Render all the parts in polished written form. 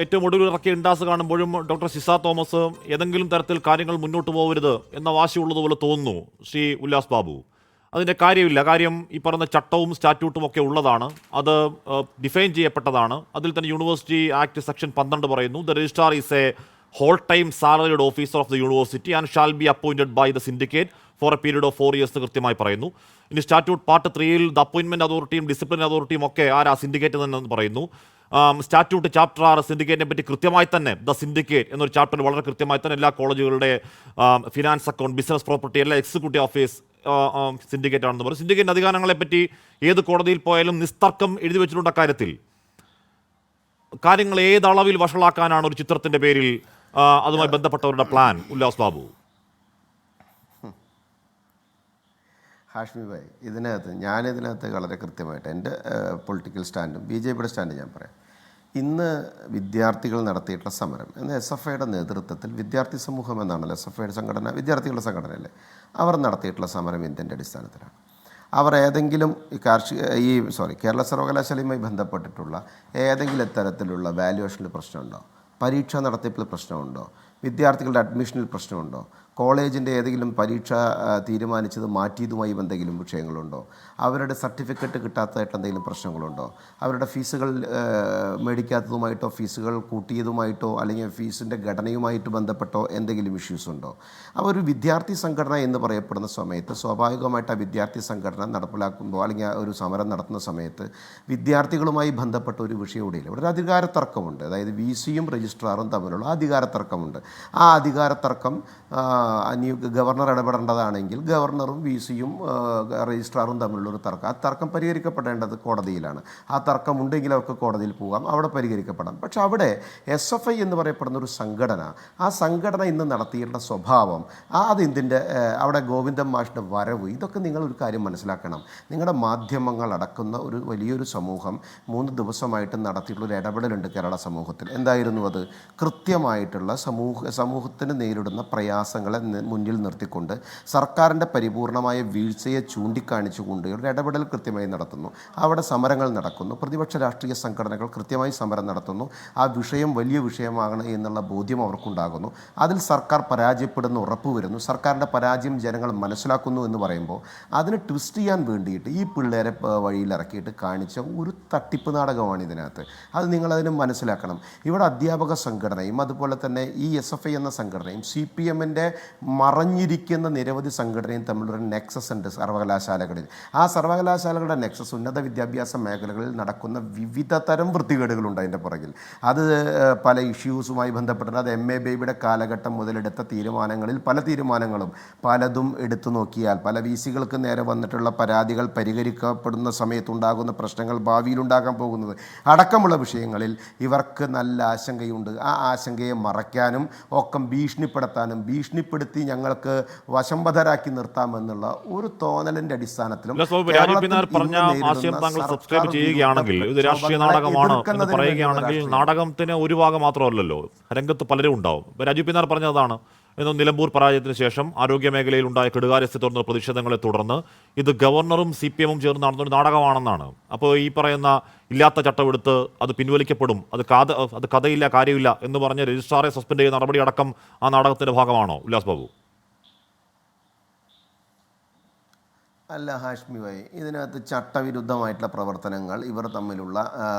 ഏറ്റവും ഒടുവിൽ ഇറക്കിയ ഇൻഡാസ് കാണുമ്പോഴും ഡോക്ടർ സിസ തോമസ് ഏതെങ്കിലും തരത്തിൽ കാര്യങ്ങൾ മുന്നോട്ട് പോകരുത് എന്ന വാശിയുള്ളതുപോലെ തോന്നുന്നു ശ്രീ ഉല്ലാസ് ബാബു. അതിൻ്റെ കാര്യമില്ല. കാര്യം ഈ പറഞ്ഞ ചട്ടവും സ്റ്റാറ്റ്യൂട്ടും ഒക്കെ ഉള്ളതാണ്. അത് ഡിഫൈൻ ചെയ്യപ്പെട്ടതാണ്. അതിൽ തന്നെ യൂണിവേഴ്സിറ്റി ആക്ട് സെക്ഷൻ 12 പറയുന്നു, the registrar is a whole time salaried officer of the university and shall be appointed by the syndicate for a period of 4 years കൃത്യമായി പറയുന്നു. ഇനി സ്റ്റാറ്റ്യൂട്ട് പാർട്ട് 3 ദ അപ്പോയിൻമെന്റ് അതോറിറ്റിയും ഡിസിപ്ലിൻ അതോറിറ്റിയും ഒക്കെ ആരാ? സിൻഡിക്കേറ്റ് തന്നെ പറയുന്നു. സ്റ്റാറ്റ്യൂട്ട് ചാപ്റ്റർ 6 സിൻഡിക്കേറ്റിനെ പറ്റി കൃത്യമായി തന്നെ ദ സിൻഡിക്കേറ്റ് എന്നൊരു ചാപ്റ്റർ വളരെ കൃത്യമായി തന്നെ എല്ലാ കോളേജുകളുടെ ഫിനാൻസ് അക്കൗണ്ട്, ബിസിനസ് പ്രോപ്പർട്ടി എല്ലാം എക്സിക്യൂട്ടീവ് ഓഫീസ് സിൻഡിക്കേറ്റ് ആണെന്ന് പറയും. സിൻഡിക്കേറ്റ് അധികാരങ്ങളെ പറ്റി ഏത് കോടതിയിൽ പോയാലും നിസ്തർക്കം എഴുതി വെച്ചിട്ടുണ്ട്. അക്കാര്യത്തിൽ കാര്യങ്ങൾ ഏതളവിൽ വഷളാക്കാനാണ് ഒരു ചിത്രത്തിന്റെ പേരിൽ അതുമായി ബന്ധപ്പെട്ടവരുടെ പ്ലാൻ? ഉല്ലാസ് ബാബു. ഹാഷ്മി ഭായ്, ഞാനിതിനകത്ത് വളരെ കൃത്യമായിട്ട് എൻ്റെ പൊളിറ്റിക്കൽ സ്റ്റാൻഡും BJPയുടെ സ്റ്റാൻഡും ഞാൻ പറയാം. ഇന്ന് വിദ്യാർത്ഥികൾ നടത്തിയിട്ടുള്ള സമരം എന്ന് SFIയുടെ നേതൃത്വത്തിൽ, വിദ്യാർത്ഥി സമൂഹം എന്നാണല്ലോ SFIയുടെ സംഘടന, വിദ്യാർത്ഥികളുടെ സംഘടനയല്ലേ, അവർ നടത്തിയിട്ടുള്ള സമരം എന്തിൻ്റെ അടിസ്ഥാനത്തിലാണ്? അവർ ഏതെങ്കിലും കേരള സർവകലാശാലയുമായി ബന്ധപ്പെട്ടിട്ടുള്ള ഏതെങ്കിലും തരത്തിലുള്ള വാല്യുവേഷനിൽ പ്രശ്നമുണ്ടോ? പരീക്ഷാ നടത്തിപ്പിൽ പ്രശ്നമുണ്ടോ? വിദ്യാർത്ഥികളുടെ അഡ്മിഷനിൽ പ്രശ്നമുണ്ടോ? കോളേജിൻ്റെ ഏതെങ്കിലും പരീക്ഷ തീരുമാനിച്ചത് മാറ്റിയതുമായി എന്തെങ്കിലും വിഷയങ്ങളുണ്ടോ? അവരുടെ സർട്ടിഫിക്കറ്റ് കിട്ടാത്തതായിട്ട് എന്തെങ്കിലും പ്രശ്നങ്ങളുണ്ടോ? അവരുടെ ഫീസുകൾ മേടിക്കാത്തതുമായിട്ടോ ഫീസുകൾ കൂട്ടിയതുമായിട്ടോ അല്ലെങ്കിൽ ഫീസിൻ്റെ ഘടനയുമായിട്ട് ബന്ധപ്പെട്ടോ എന്തെങ്കിലും ഇഷ്യൂസ് ഉണ്ടോ? അപ്പോൾ ഒരു വിദ്യാർത്ഥി സംഘടന എന്ന് പറയപ്പെടുന്ന സമയത്ത് സ്വാഭാവികമായിട്ട് ആ വിദ്യാർത്ഥി സംഘടന നടപ്പിലാക്കുമ്പോൾ അല്ലെങ്കിൽ ഒരു സമരം നടത്തുന്ന സമയത്ത് വിദ്യാർത്ഥികളുമായി ബന്ധപ്പെട്ട ഒരു വിഷയം കൂടിയില്ല. ഇവിടെ ഒരു അധികാര തർക്കമുണ്ട്. അതായത് VCയും രജിസ്ട്രാറും തമ്മിലുള്ള അധികാര തർക്കമുണ്ട്. ആ അധികാര തർക്കം ഗവർണർ ഇടപെടേണ്ടതാണെങ്കിൽ ഗവർണറും VCയും രജിസ്ട്രാറും തമ്മിലുള്ളൊരു തർക്കം, ആ തർക്കം പരിഹരിക്കപ്പെടേണ്ടത് കോടതിയിലാണ്. ആ തർക്കമുണ്ടെങ്കിൽ അവർക്ക് കോടതിയിൽ പോകാം, അവിടെ പരിഹരിക്കപ്പെടാം. പക്ഷെ അവിടെ SFI എന്ന് പറയപ്പെടുന്ന ഒരു സംഘടന, ആ സംഘടന ഇന്ന് നടത്തിയിട്ടുള്ള സ്വഭാവം, അതെന്തിൻ്റെ അവിടെ ഗോവിന്ദൻ മാഷിൻ്റെ വരവ്, ഇതൊക്കെ നിങ്ങളൊരു കാര്യം മനസ്സിലാക്കണം. നിങ്ങളുടെ മാധ്യമങ്ങൾ അടക്കുന്ന ഒരു വലിയൊരു സമൂഹം 3 ദിവസമായിട്ട് നടത്തിയിട്ടുള്ളൊരു ഇടപെടലുണ്ട് കേരള സമൂഹത്തിൽ. എന്തായിരുന്നു അത്? കൃത്യമായിട്ടുള്ള സമൂഹത്തിന് നേരിടുന്ന പ്രയാസങ്ങളെ മുന്നിൽ നിർത്തിക്കൊണ്ട് സർക്കാരിൻ്റെ പരിപൂർണമായ വീഴ്ചയെ ചൂണ്ടിക്കാണിച്ചുകൊണ്ട് ഒരു ഇടപെടൽ കൃത്യമായി നടത്തുന്നു. അവിടെ സമരങ്ങൾ നടക്കുന്നു. പ്രതിപക്ഷ രാഷ്ട്രീയ സംഘടനകൾ കൃത്യമായി സമരം നടത്തുന്നു. ആ വിഷയം വലിയ വിഷയമാകണം എന്നുള്ള ബോധ്യം അവർക്കുണ്ടാകുന്നു. അതിൽ സർക്കാർ പരാജയപ്പെടുന്ന ഉറപ്പ് വരുന്നു. സർക്കാരിൻ്റെ പരാജയം ജനങ്ങൾ മനസ്സിലാക്കുന്നു എന്ന് പറയുമ്പോൾ അതിന് ട്വിസ്റ്റ് ചെയ്യാൻ വേണ്ടിയിട്ട് ഈ പിള്ളേരെ വഴിയിലിറക്കിയിട്ട് കാണിച്ച ഒരു തട്ടിപ്പ് നാടകമാണ് ഇതിനകത്ത്. അത് നിങ്ങളതിന് മനസ്സിലാക്കണം. ഇവിടെ അധ്യാപക സംഘടനയും അതുപോലെ തന്നെ ഈ SFI എന്ന സംഘടനയും CPMൻ്റെ മറഞ്ഞിരിക്കുന്ന നിരവധി സംഘടനയും തമ്മിലൊരു നെക്സസ് ഉണ്ട് സർവകലാശാലകളിൽ. ആ സർവകലാശാലകളുടെ നെക്സസ് ഉന്നത വിദ്യാഭ്യാസ മേഖലകളിൽ നടക്കുന്ന വിവിധ തരം വൃത്തികേടുകളുണ്ട് അതിൻ്റെ പുറകിൽ. അത് പല ഇഷ്യൂസുമായി ബന്ധപ്പെട്ടിട്ട് അത് MA ബേബിയുടെ കാലഘട്ടം മുതലെടുത്ത തീരുമാനങ്ങളിൽ പല തീരുമാനങ്ങളും പലതും എടുത്തു നോക്കിയാൽ പല VCകൾക്ക് നേരെ വന്നിട്ടുള്ള പരാതികൾ പരിഹരിക്കപ്പെടുന്ന സമയത്തുണ്ടാകുന്ന പ്രശ്നങ്ങൾ, ഭാവിയിലുണ്ടാകാൻ പോകുന്നത് അടക്കമുള്ള വിഷയങ്ങളിൽ ഇവർക്ക് നല്ല ആശങ്കയുണ്ട്. ആ ആശങ്കയെ മറയ്ക്കാനും ഒക്കെ ഭീഷണിപ്പെടുത്തി ഞങ്ങൾക്ക് വശംവദരാക്കി നിർത്താമെന്നുള്ള ഒരു തോന്നലിൻ്റെ അടിസ്ഥാനത്തിലും പറഞ്ഞ ആശയം താങ്കൾ സബ്സ്ക്രൈബ് ചെയ്യുകയാണെങ്കിൽ ഇത് രാഷ്ട്രീയ നാടകമാണ് എന്ന് പറയുകയാണെങ്കിൽ നാടകത്തിന് ഒരു ഭാഗം മാത്രമല്ലല്ലോ, രംഗത്ത് പലരും ഉണ്ടാവും. രാജീവ് പിന്നാർ പറഞ്ഞതാണ്, നിലമ്പൂർ പരാജയത്തിന് ശേഷം ആരോഗ്യ മേഖലയിൽ ഉണ്ടായ കെടുകാര്യസ്ഥയെ തുടർന്ന് പ്രതിഷേധങ്ങളെ തുടർന്ന് ഇത് ഗവർണറും CPMും ചേർന്ന് നടന്നൊരു നാടകമാണെന്നാണ്. അപ്പോൾ ഈ പറയുന്ന ഇല്ലാത്ത ചട്ടമെടുത്ത് അത് പിൻവലിക്കപ്പെടും, അത് കഥയില്ല കാര്യമില്ല എന്ന് പറഞ്ഞ് രജിസ്ട്രാറെ സസ്പെൻഡ് ചെയ്യുന്ന നടപടി അടക്കം ആ നാടകത്തിന്റെ ഭാഗമാണോ ഉല്ലാസ് ബാബു? അല്ല ഹാഷ്മി ഭായ്, ഇതിനകത്ത് ചട്ടവിരുദ്ധമായിട്ടുള്ള പ്രവർത്തനങ്ങൾ ഇവർ തമ്മിലുള്ള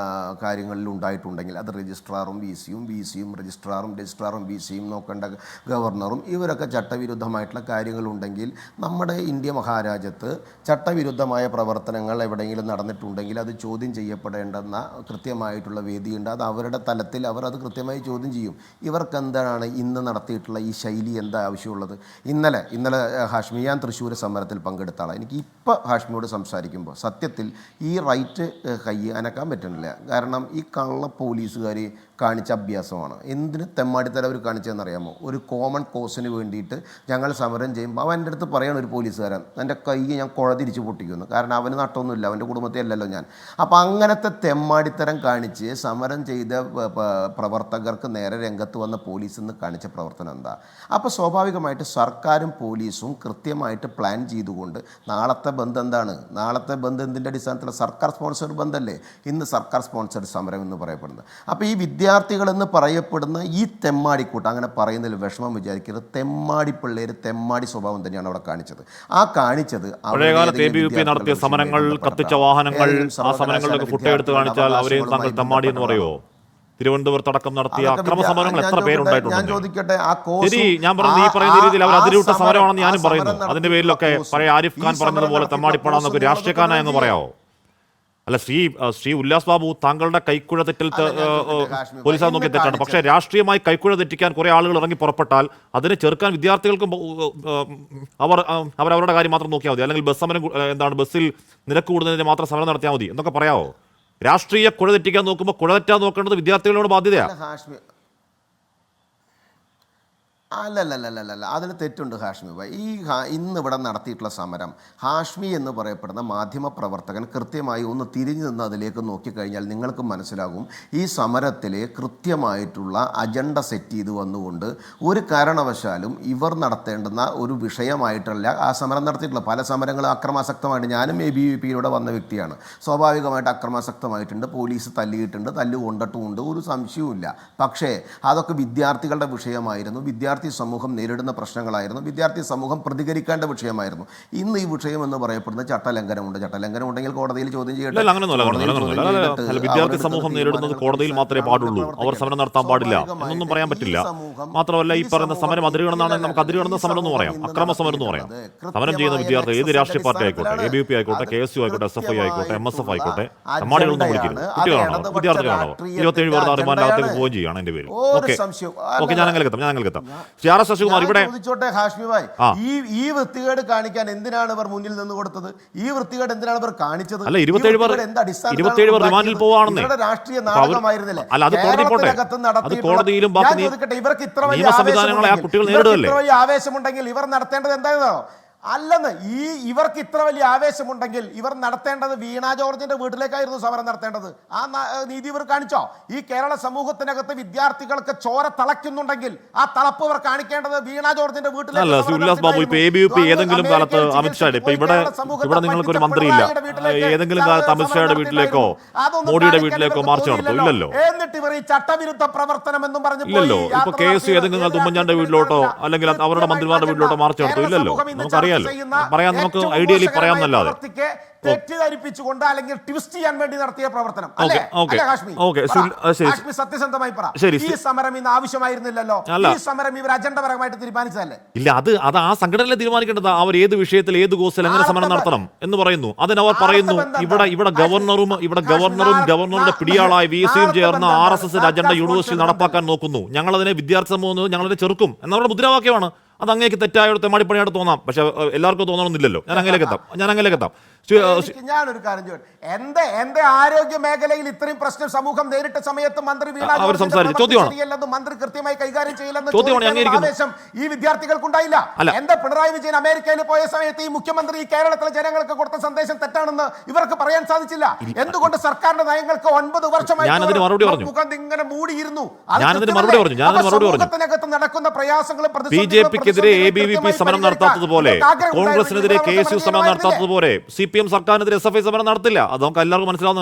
കാര്യങ്ങളിൽ ഉണ്ടായിട്ടുണ്ടെങ്കിൽ അത് രജിസ്ട്രാറും VCയും രജിസ്ട്രാറും VCയും നോക്കേണ്ട ഗവർണറും ഇവരൊക്കെ ചട്ടവിരുദ്ധമായിട്ടുള്ള കാര്യങ്ങളുണ്ടെങ്കിൽ നമ്മുടെ ഇന്ത്യ മഹാരാജ്യത്ത് ചട്ടവിരുദ്ധമായ പ്രവർത്തനങ്ങൾ എവിടെയെങ്കിലും നടന്നിട്ടുണ്ടെങ്കിൽ അത് ചോദ്യം ചെയ്യപ്പെടേണ്ടെന്ന കൃത്യമായിട്ടുള്ള വേദിയുണ്ട്. അത് അവരുടെ തലത്തിൽ അവർ അത് കൃത്യമായി ചോദ്യം ചെയ്യും. ഇവർക്ക് എന്താണ് ഇന്ന് നടത്തിയിട്ടുള്ള ഈ ശൈലി എന്താ ആവശ്യമുള്ളത്? ഇന്നലെ ഹാഷ്മി, ഞാൻ തൃശ്ശൂർ സമരത്തിൽ പങ്കെടുത്ത ആളാണ്. എനിക്ക് ഇപ്പോൾ ഹാഷ്മിയോട് സംസാരിക്കുമ്പോൾ സത്യത്തിൽ ഈ റൈറ്റ് കൈ അനക്കാൻ പറ്റുന്നില്ല. കാരണം ഈ കള്ള പോലീസുകാർ കാണിച്ച അഭ്യാസമാണ്. എന്തിന് തെമ്മാടിത്തരം അവർ കാണിച്ചതെന്നറിയാമോ? ഒരു കോമൺ കോസിന് വേണ്ടിയിട്ട് ഞങ്ങൾ സമരം ചെയ്യുമ്പോൾ അവൻ എൻ്റെ അടുത്ത് പറയണം, ഒരു പോലീസുകാരൻ, എൻ്റെ കൈ ഞാൻ തിരിച്ച് പൊട്ടിക്കുന്നു. കാരണം അവന് നട്ടമൊന്നുമില്ല, അവൻ്റെ കുടുംബത്തെ അല്ലല്ലോ ഞാൻ. അപ്പോൾ അങ്ങനത്തെ തെമ്മാടിത്തരം കാണിച്ച് സമരം ചെയ്ത പ്രവർത്തകർക്ക് നേരെ രംഗത്ത് വന്ന പോലീസ് എന്ന് കാണിച്ച പ്രവർത്തനം എന്താ? അപ്പോൾ സ്വാഭാവികമായിട്ട് സർക്കാരും പോലീസും കൃത്യമായിട്ട് പ്ലാൻ ചെയ്തുകൊണ്ട് നാളെ നാളത്തെ ബന്ദ് എന്താണ്? നാളത്തെ ബന്ദ് എന്തിൻ്റെ അടിസ്ഥാനത്തിൽ? സർക്കാർ സ്പോൺസർഡ് ബന്ധല്ലേ ഇന്ന് സർക്കാർ സ്പോൺസർഡ് സമരം എന്ന് പറയപ്പെടുന്നത്. അപ്പോൾ ഈ വിദ്യാർത്ഥികളെന്ന് പറയപ്പെടുന്ന ഈ തെമ്മാടിക്കൂട്ടം, അങ്ങനെ പറയുന്നതിൽ വിഷമം വിചാരിക്കരുത്, തെമ്മാടി പിള്ളേർ തെമ്മാടി സ്വഭാവം തന്നെയാണ് അവിടെ കാണിച്ചത്. ആ കാണിച്ചത് പഴയകാലത്ത് ABVP നടത്തിയ സമരങ്ങൾ, കത്തിച്ച വാഹനങ്ങൾ, ആ സമരങ്ങളുടെ ഫുട്ടേജ് എടുത്ത് കാണിച്ചാൽ അവരെയും താങ്കൾ തെമ്മാടി എന്ന് പറയുമോ? തിരുവനന്തപുരത്ത് അടക്കം നടത്തിയ അക്രമ സമരങ്ങൾ എത്ര പേരുണ്ടായിട്ടുണ്ട്? ശരി, ഞാൻ പറഞ്ഞു ഈ പറയുന്ന രീതിയിൽ അവർ അതിരൂട്ട സമരമാണെന്ന് ഞാനും പറയുന്നു. അതിന്റെ പേരിലൊക്കെ പഴയ ആരിഫ് ഖാൻ പറഞ്ഞതുപോലെ തെമ്മാടിപ്പടാന്നൊക്കെ രാഷ്ട്രീയക്കാരനായി എന്ന് പറയാമോ? അല്ല, ശ്രീ ഉല്ലാസ് ബാബു, താങ്കളുടെ കൈക്കുഴ തെറ്റിൽ പോലീസ് നോക്കി തെറ്റാണ്. പക്ഷേ രാഷ്ട്രീയമായി കൈക്കുഴ തെറ്റിക്കാൻ കുറെ ആളുകൾ ഇറങ്ങി പുറപ്പെട്ടാൽ അതിനെ ചെറുക്കാൻ വിദ്യാർത്ഥികൾക്കും അവരവരുടെ കാര്യം മാത്രം നോക്കിയാൽ മതി. അല്ലെങ്കിൽ ബസ് സമരം ബസ്സിൽ നിരക്ക് കൂടുന്നതിന് മാത്രം സമരം നടത്തിയാൽ മതി എന്നൊക്കെ പറയാമോ? രാഷ്ട്രീയ കുഴ തെറ്റിക്കാൻ നോക്കുമ്പോൾ കുഴ തെറ്റാൻ നോക്കേണ്ടത് വിദ്യാർത്ഥികളോട് ബാധ്യതയാണ്. അല്ലല്ലല്ലല്ല, അതിൽ തെറ്റുണ്ട് ഹാഷ്മി ഭായ്. ഇന്ന് ഇവിടെ നടത്തിയിട്ടുള്ള സമരം, ഹാഷ്മി എന്ന് പറയപ്പെടുന്ന മാധ്യമ പ്രവർത്തകൻ കൃത്യമായി ഒന്ന് തിരിഞ്ഞു നിന്ന് അതിലേക്ക് നോക്കിക്കഴിഞ്ഞാൽ നിങ്ങൾക്ക് മനസ്സിലാകും ഈ സമരത്തിൽ കൃത്യമായിട്ടുള്ള അജണ്ട സെറ്റ് ചെയ്ത് വന്നുകൊണ്ട് ഒരു കാരണവശാലും ഇവർ നടത്തേണ്ടുന്ന ഒരു വിഷയമായിട്ടല്ല ആ സമരം നടത്തിയിട്ടുള്ള. പല സമരങ്ങളും അക്രമാസക്തമായിട്ട്, ഞാനും ABVPയിലൂടെ വന്ന വ്യക്തിയാണ്, സ്വാഭാവികമായിട്ട് അക്രമാസക്തമായിട്ടുണ്ട്, പോലീസ് തല്ലിയിട്ടുണ്ട്, തല്ലു കൊണ്ടിട്ടുമുണ്ട്, ഒരു സംശയവുമില്ല. പക്ഷേ അതൊക്കെ വിദ്യാർത്ഥികളുടെ വിഷയമായിരുന്നു, വിദ്യാർത്ഥി സമൂഹം നേരിടുന്ന പ്രശ്നങ്ങളായിരുന്നു, വിദ്യാർത്ഥി സമൂഹം പ്രതികരിക്കേണ്ട വിഷയമായിരുന്നു. ഇന്ന് ഈ വിഷയം എന്ന് പറയപ്പെടുന്ന ചട്ടലംഘനമുണ്ട്. ചട്ടലംഘനം ഉണ്ടെങ്കിൽ കോടതിയിൽ ചോദ്യം ചെയ്യട്ടെ. വിദ്യാർത്ഥി സമൂഹം നേരിടുന്നത് കോടതിയിൽ മാത്രമേ പാടുള്ളൂ, അവർ സമരം നടത്താൻ പാടില്ല എന്നൊന്നും പറയാൻ പറ്റില്ല. മാത്രമല്ല, ഈ പറയുന്ന സമരം അതിരുകടന്നാണെങ്കിൽ നമുക്ക് അതിരുകടന്ന സമരം എന്ന് പറയാം, അക്രമ സമരം എന്ന് പറയാം. സമരം ചെയ്യുന്ന വിദ്യാർത്ഥി ഏത് രാഷ്ട്രീയ പാർട്ടി ആയിക്കോട്ടെ, ABVP ആയിക്കോട്ടെ, KSU ആയിക്കോട്ടെ, SFI ആയിക്കോട്ടെ, MSF ആയിക്കോട്ടെ, തെമ്മാടികളൊന്നും വിളിക്കരുത്. കുട്ടികളാണോ, വിദ്യാർത്ഥികളാണോ? 27 പേർ റിമാൻഡിനകത്തേക്ക് പോവുകയും ചെയ്യുകയാണ് എന്റെ പേര്. ഓക്കെ, ഞാൻ അങ്ങനെ എത്താം. ശശികുമാർ ഇവിടെ ഈ വൃത്തികേട് കാണിക്കാൻ എന്തിനാണ് ഇവർ മുന്നിൽ നിന്ന് കൊടുത്തത്? ഈ വൃത്തികേട് എന്തിനാണ് ഇവർ കാണിച്ചത്? അല്ല, 27 പേർ റിമാൻഡിൽ പോവാണെന്ന് രാഷ്ട്രീയ നാടകമായിരുന്നില്ലേ? അല്ല, അത് കോടതി പോട്ടെ, അത് കോടതിയിലും ഇവർക്ക് ഇത്ര വലിയ സംവിധാനങ്ങളെ ആ കുട്ടികൾ നേരിടുകയല്ലേ? ആവേശമുണ്ടെങ്കിൽ ഇവർ നടത്തേണ്ടത് എന്തായിരുന്നോ? അല്ലെന്ന്, ഇവർക്ക് ഇത്ര വലിയ ആവേശമുണ്ടെങ്കിൽ ഇവർ നടത്തേണ്ടത് വീണ ജോർജിന്റെ വീട്ടിലേക്കായിരുന്നു സമരം നടത്തേണ്ടത്. ആ നീതി ഇവർ കാണിച്ചോ? ഈ കേരള സമൂഹത്തിനകത്ത് വിദ്യാർത്ഥികൾക്ക് ചോര തളയ്ക്കുന്നുണ്ടെങ്കിൽ ആ തളപ്പ് ഇവർ കാണിക്കേണ്ടത് വീണ ജോർജിന്റെ വീട്ടിലേക്ക്. ഉല്ലാസ് ബാബു, ഇപ്പൊ ABVP ഏതെങ്കിലും കാലത്ത് അമിത്ഷായുടെ, ഇപ്പൊ ഇവിടെ നിങ്ങൾക്ക് ഒരു മന്ത്രിയില്ല, ഏതെങ്കിലും കാലത്ത് അമിത്ഷായുടെ വീട്ടിലേക്കോ മോഡിയുടെ വീട്ടിലേക്കോ മാർച്ച് നടത്തും? ഇല്ലല്ലോ. എന്നിട്ട് ഇവർ ഈ ചട്ടവിരുദ്ധ പ്രവർത്തനം എന്നും പറഞ്ഞു ഇല്ലല്ലോ. ഇപ്പൊ KSU ഏതെങ്കിലും കാലത്ത് ഉമ്മൻചാണ്ടിയുടെ വീട്ടിലോട്ടോ അല്ലെങ്കിൽ അവരുടെ മന്ത്രിമാരുടെ വീട്ടിലോട്ടോ മാർച്ച് നടത്തും? ഇല്ലല്ലോ. നമുക്കറിയാം, പറയാം, നമുക്ക് ഐഡിയലി പറയാമെന്നല്ലാതെ തെറ്റിദ്ധരിപ്പിച്ചുകൊണ്ട് അല്ലെങ്കിൽ ട്വിസ്റ്റ് ചെയ്യാൻ വേണ്ടി നടത്തിയ പ്രവർത്തനം. സത്യസന്ധമായി പറ, ഈ സമരം ഇന്ന് ആവശ്യമായിരുന്നില്ലല്ലോ. ഈ സമരം ഇവർ അജണ്ടപരമായിട്ട് തീരുമാനിച്ചതല്ലേ? ഇല്ല, അത് ആ സംഘടനയിലെ തീരുമാനിക്കേണ്ടത്. അവർ ഏത് വിഷയത്തിൽ ഏത് കോഴ്സിൽ എങ്ങനെ സമരം നടത്തണം എന്ന് പറയുന്നു. അതിനവർ പറയുന്നു ഇവിടെ ഗവർണറും ഗവർണറുടെ പിടിയാളായ VC-യും ചേർന്ന് RSS അജണ്ട യൂണിവേഴ്സിറ്റി നടപ്പാക്കാൻ നോക്കുന്നു. ഞങ്ങളതിനെ വിദ്യാർത്ഥി സമൂഹം ഞങ്ങളതിനെ ചെറുക്കും എന്നവരുടെ മുദ്രാവാക്യമാണ്. അത് അങ്ങേക്ക് തെറ്റായ തെമ്മാടിപ്പണിയായിട്ട് തോന്നാം, പക്ഷെ എല്ലാവർക്കും തോന്നണമെന്നില്ലല്ലോ. ഞാൻ അങ്ങനെയൊക്കെ എത്താം. ഞാനൊരു കാര്യം ചോദിച്ചു, എന്റെ ആരോഗ്യ മേഖലയിൽ ഇത്രയും പ്രശ്നം സമൂഹം നേരിട്ട സമയത്ത് മന്ത്രി മന്ത്രി കൃത്യമായി കൈകാര്യം ചെയ്യില്ലെന്ന് ആവേശം ഈ വിദ്യാർത്ഥികൾക്കുണ്ടായില്ല. എന്റെ പിണറായി വിജയൻ അമേരിക്കയിൽ പോയ സമയത്ത് ഈ മുഖ്യമന്ത്രി കേരളത്തിലെ ജനങ്ങൾക്ക് കൊടുത്ത സന്ദേശം തെറ്റാണെന്ന് ഇവർക്ക് പറയാൻ സാധിച്ചില്ല. എന്തുകൊണ്ട് സർക്കാരിന്റെ നയങ്ങൾക്ക് 9 വർഷമായി ഇങ്ങനെ മൂടിയിരുന്നു? സമൂഹത്തിനകത്ത് നടക്കുന്ന പ്രയാസങ്ങളും BJPക്കെതിരെ ABVP സമരം നടത്താത്തതുപോലെ, കോൺഗ്രസിനെതിരെ KSU സമരം നടത്താത്തതുപോലെ CPM സർക്കാരിനെതിരെ SFI സമരം നടത്തില്ല. അത് നമുക്ക് എല്ലാവർക്കും മനസ്സിലാവുന്ന